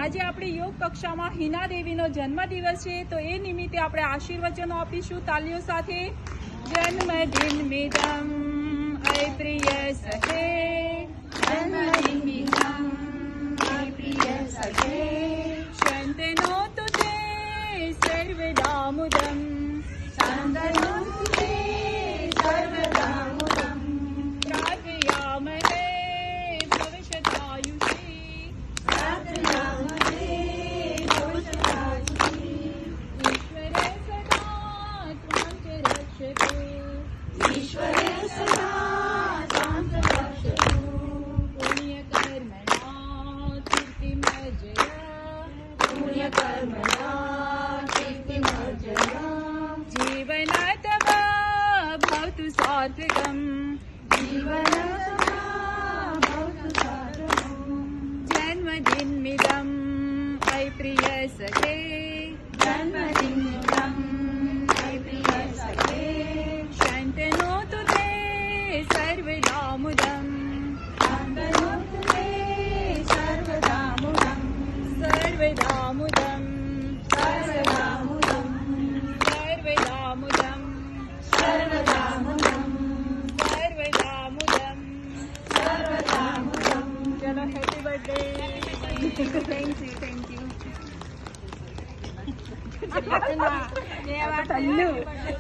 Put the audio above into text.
આજે આપણી યોગ કક્ષામાં હિના દેવીનો જન્મદિવસ છે, તો એ નિમિત્તે આપણે આશીર્વચનો આપીશું તાલીઓ સાથે. જન્મદિન મિદમ અય પ્રિય સખે, જન્મદિન મિદમ અય પ્રિય સખે, શંતનો તુતે સર્વદા મુદમ, શંતનો તુતે સર્વદા મુદમ, પ્રાર્થયામહે ભવિષ્યતાયુષી, પ્રાર્થયામહે ભવિષ્યતાયુષી, ઈશ્વરે સદા ત્વાં ચ રક્ષતુ, ઈશ્વરે સદા ત્વાં ચ રક્ષતુ, પુણ્યકર્મણા કીર્તિમર્જય, પુણ્યકર્મણા કીર્તિમર્જય, જીવન તવ ભવતુ સાત્વિકમ, જીવન તવ ભવતુ સાત્વિકમ, જન્મદિન મિદમ અય પ્રિય સખે, જન્મદિન મિદમ અય પ્રિય સખે, શંતનો તુતે સર્વદા મુદમ, શંતનો તુતે સર્વદા મુદમ, સર્વદા મુદમ, સર્વદા મુદમ, સર્વદા મુદમ, સર્વદા મુદમ, સર્વદા મુદમ, સર્વદા મુદમ. ચલો, happy birthday. Thank you, thank you.